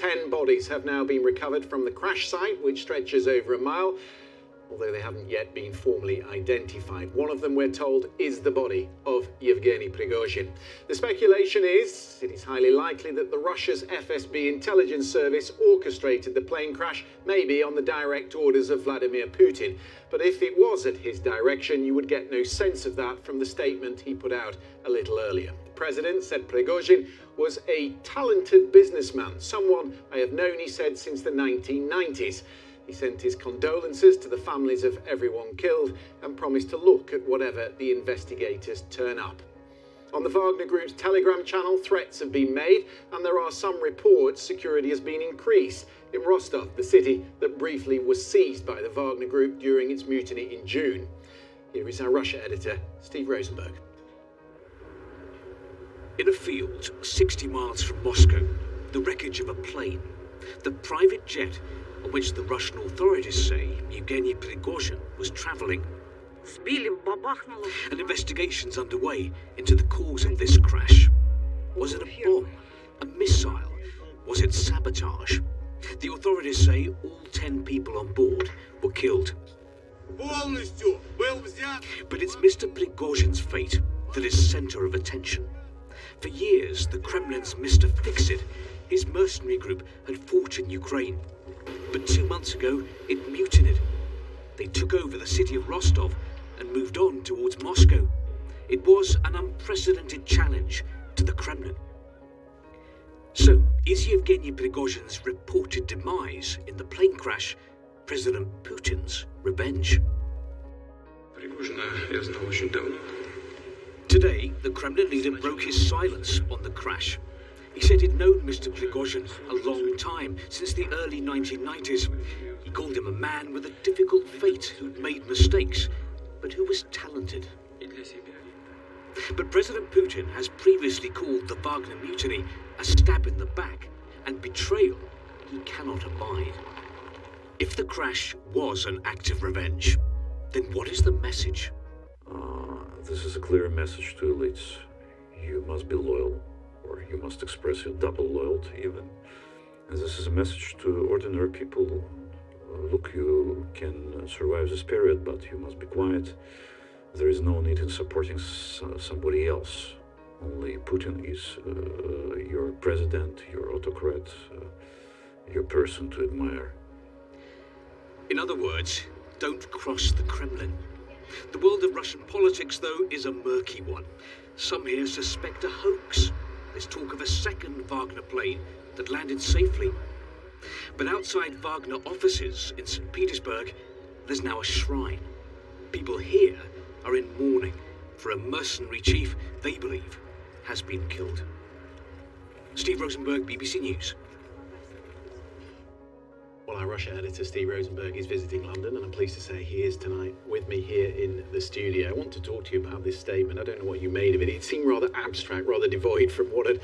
10 bodies have now been recovered from the crash site, which stretches over a mile, although they haven't yet been formally identified. One of them, we're told, is the body of Yevgeny Prigozhin. The speculation is it is highly likely that the Russia's FSB intelligence service orchestrated the plane crash, maybe on the direct orders of Vladimir Putin. But if it was at his direction, you would get no sense of that from the statement he put out a little earlier. The president said Prigozhin was a talented businessman, someone I have known, he said, since the 1990s. He sent his condolences to the families of everyone killed and promised to look at whatever the investigators turn up. On the Wagner Group's Telegram channel, threats have been made, and there are some reports security has been increased in Rostov, the city that briefly was seized by the Wagner Group during its mutiny in June. Here is our Russia editor, Steve Rosenberg. In a field 60 miles from Moscow, the wreckage of a plane, the private jet on which the Russian authorities say Yevgeny Prigozhin was travelling. An investigation's underway into the cause of this crash. Was it a bomb? A missile? Was it sabotage? The authorities say all 10 people on board were killed. But it's Mr. Prigozhin's fate that is centre of attention. For years, the Kremlin's Mr. Fix-It, his mercenary group, had fought in Ukraine. But 2 months ago, it mutinied. They took over the city of Rostov and moved on towards Moscow. It was an unprecedented challenge to the Kremlin. So, is Yevgeny Prigozhin's reported demise in the plane crash President Putin's revenge? Today, the Kremlin leader broke his silence on the crash. He said he'd known Mr. Prigozhin a long time, since the early 1990s. He called him a man with a difficult fate who'd made mistakes, but who was talented. But President Putin has previously called the Wagner mutiny a stab in the back and betrayal he cannot abide. If the crash was an act of revenge, then what is the message? This is a clear message to elites. You must be loyal, or you must express your double loyalty even. And this is a message to ordinary people. Look, you can survive this period, but you must be quiet. There is no need in supporting somebody else. Only Putin is your president, your autocrat, your person to admire. In other words, don't cross the Kremlin. The world of Russian politics, though, is a murky one. Some here suspect a hoax. There's talk of a second Wagner plane that landed safely. But outside Wagner offices in St. Petersburg, there's now a shrine. People here are in mourning for a mercenary chief they believe has been killed. Steve Rosenberg, BBC News. Well, our Russia editor, Steve Rosenberg, is visiting London, and I'm pleased to say he is tonight with me here in the studio. I want to talk to you about this statement. I don't know what you made of it. It seemed rather abstract, rather devoid from what had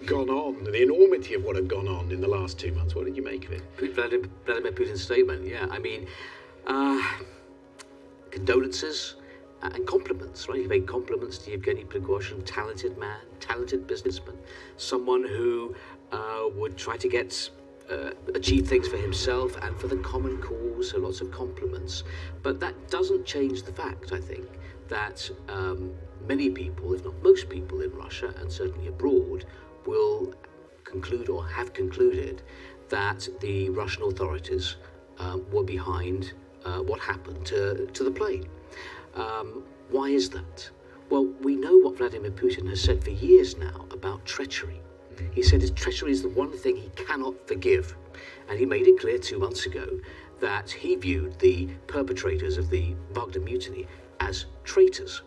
gone on, the enormity of what had gone on in the last 2 months. What did you make of it? Vladimir Putin's statement, yeah. I mean, condolences and compliments, right? He made compliments to Yevgeny Prigozhin, talented man, talented businessman, someone who would try to achieve things for himself and for the common cause, so lots of compliments. But that doesn't change the fact, I think, that many people, if not most people in Russia and certainly abroad, will conclude or have concluded that the Russian authorities were behind what happened to the plane. Why is that? Well, we know what Vladimir Putin has said for years now about treachery. He said his treachery is the one thing he cannot forgive. And he made it clear 2 months ago that he viewed the perpetrators of the Wagner mutiny as traitors.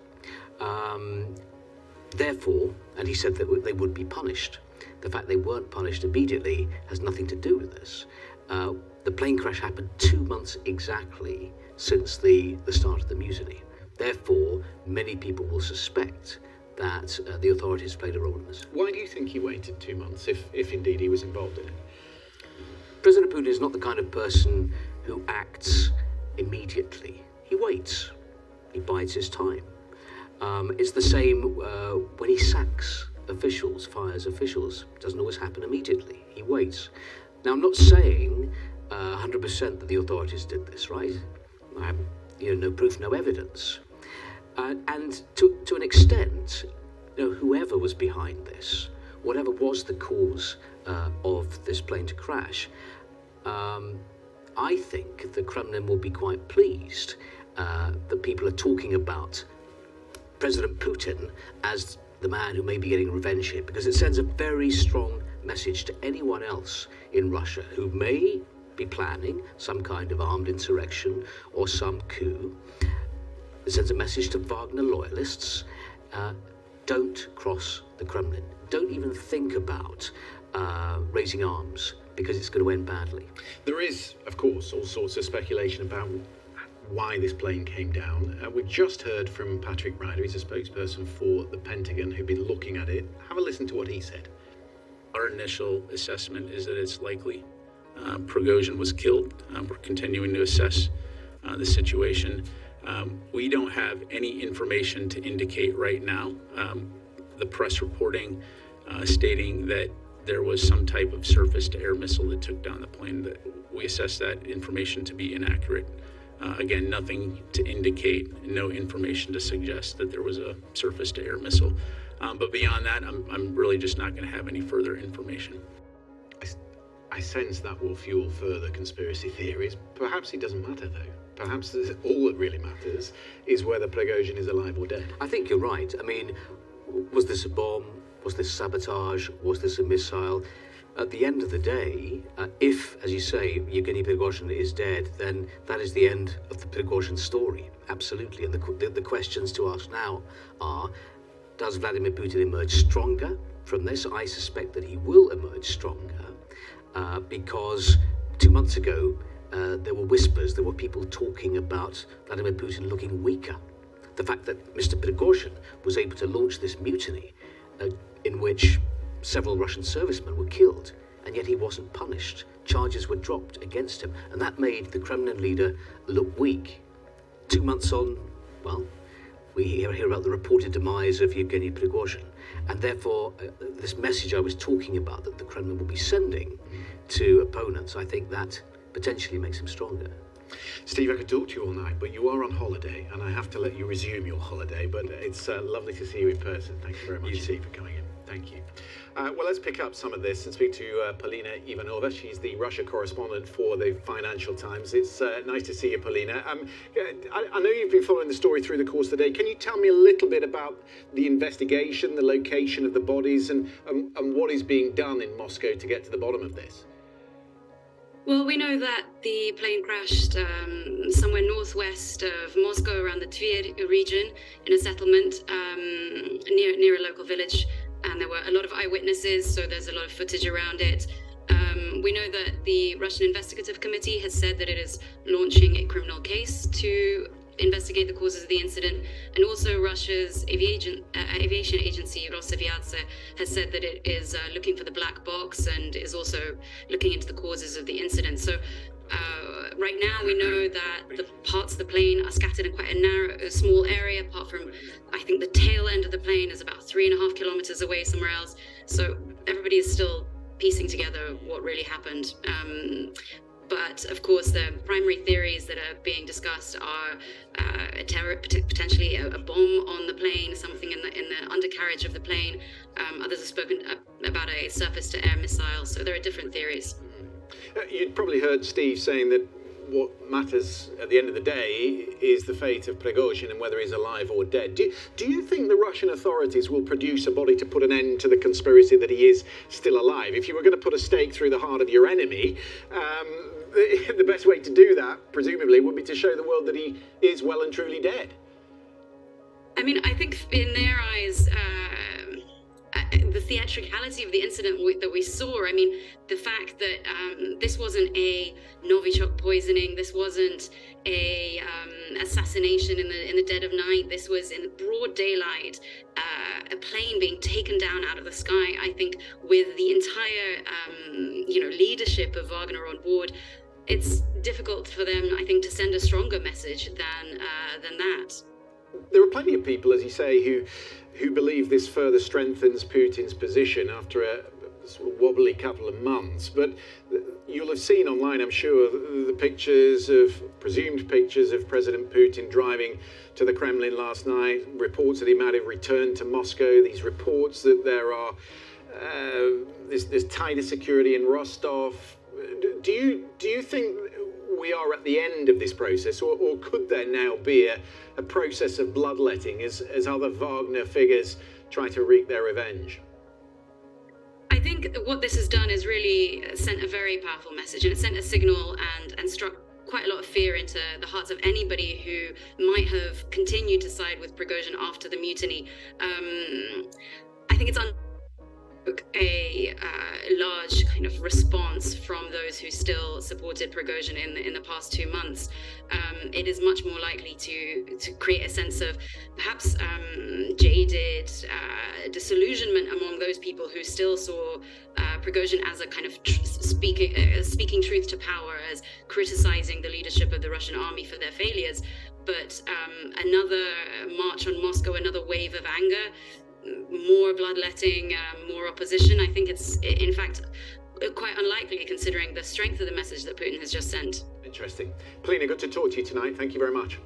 Therefore, and he said that they would be punished. The fact they weren't punished immediately has nothing to do with this. The plane crash happened 2 months exactly since the start of the mutiny. Therefore, many people will suspect that the authorities played a role in this. Why do you think he waited 2 months, if indeed he was involved in it? President Putin is not the kind of person who acts immediately. He waits. He bides his time. It's the same when he sacks officials, fires officials. It doesn't always happen immediately. He waits. Now, I'm not saying 100% that the authorities did this, right? I have no proof, no evidence. And to an extent, whoever was behind this, whatever was the cause of this plane to crash, I think the Kremlin will be quite pleased that people are talking about President Putin as the man who may be getting revenge here, because it sends a very strong message to anyone else in Russia who may be planning some kind of armed insurrection or some coup. It sends a message to Wagner loyalists: don't cross the Kremlin. Don't even think about raising arms, because it's going to end badly. There is, of course, all sorts of speculation about why this plane came down. We just heard from Patrick Ryder, he's a spokesperson for the Pentagon, who'd been looking at it. Have a listen to what he said. Our initial assessment is that it's likely Prigozhin was killed. We're continuing to assess the situation. We don't have any information to indicate right now. The press reporting stating that there was some type of surface-to-air missile that took down the plane, that we assess that information to be inaccurate. Again, nothing to indicate, no information to suggest that there was a surface-to-air missile. But beyond that, I'm really just not going to have any further information. I sense that will fuel further conspiracy theories. Perhaps it doesn't matter, though. Perhaps all that really matters is whether Prigozhin is alive or dead. I think you're right. I mean, was this a bomb? Was this sabotage? Was this a missile? At the end of the day, if, as you say, Yevgeny Prigozhin is dead, then that is the end of the Prigozhin story. Absolutely. And the questions to ask now are, does Vladimir Putin emerge stronger from this? I suspect that he will emerge stronger because 2 months ago, there were whispers, there were people talking about Vladimir Putin looking weaker. The fact that Mr. Prigozhin was able to launch this mutiny in which several Russian servicemen were killed, and yet he wasn't punished. Charges were dropped against him, and that made the Kremlin leader look weak. 2 months on, well, we hear about the reported demise of Yevgeny Prigozhin, and therefore this message I was talking about that the Kremlin will be sending to opponents, I think that potentially makes him stronger. Steve, I could talk to you all night, but you are on holiday, and I have to let you resume your holiday, but it's lovely to see you in person. Thank you very much, Steve, for coming in. Thank you. Well, let's pick up some of this and speak to Polina Ivanova. She's the Russia correspondent for the Financial Times. It's nice to see you, Polina. I know you've been following the story through the course of the day. Can you tell me a little bit about the investigation, the location of the bodies, and what is being done in Moscow to get to the bottom of this? Well, we know that the plane crashed somewhere northwest of Moscow, around the Tver region, in a settlement near a local village. And there were a lot of eyewitnesses, so there's a lot of footage around it. We know that the Russian Investigative Committee has said that it is launching a criminal case to investigate the causes of the incident, and also Russia's aviation agency, Rosaviatsia, has said that it is looking for the black box and is also looking into the causes of the incident. So right now we know that the parts of the plane are scattered in quite a small area, apart from, I think the tail end of the plane is about 3.5 kilometers away somewhere else. So everybody is still piecing together what really happened. But of course, the primary theories that are being discussed are potentially a bomb on the plane, something in the undercarriage of the plane. Others have spoken about a surface-to-air missile. So there are different theories. You'd probably heard Steve saying that what matters at the end of the day is the fate of Prigozhin and whether he's alive or dead. Do you think the Russian authorities will produce a body to put an end to the conspiracy that he is still alive? If you were going to put a stake through the heart of your enemy, the best way to do that, presumably, would be to show the world that he is well and truly dead. I mean, I think in their eyes, the theatricality of the incident that we saw, I mean, the fact that this wasn't a Novichok poisoning, this wasn't a assassination in the dead of night, this was in broad daylight, a plane being taken down out of the sky. I think with the entire, leadership of Wagner on board, it's difficult for them, I think, to send a stronger message than that. There are plenty of people, as you say, who believe this further strengthens Putin's position after a sort of wobbly couple of months. But You'll have seen online, I'm sure, the presumed pictures of President Putin driving to the Kremlin last night, reports that he might have returned to Moscow, these reports that there's tighter security in Rostov. Do you think we are at the end of this process, or could there now be a process of bloodletting as other Wagner figures try to wreak their revenge? I think what this has done is really sent a very powerful message, and it sent a signal and struck quite a lot of fear into the hearts of anybody who might have continued to side with Prigozhin after the mutiny. I think it's a large kind of response from those who still supported Prigozhin in the past 2 months. It is much more likely to create a sense of perhaps jaded disillusionment among those people who still saw Prigozhin as a kind of speaking truth to power, as criticizing the leadership of the Russian army for their failures. But another march on Moscow, another wave of anger, more bloodletting, more opposition. I think it's, in fact, quite unlikely considering the strength of the message that Putin has just sent. Interesting. Polina, good to talk to you tonight. Thank you very much.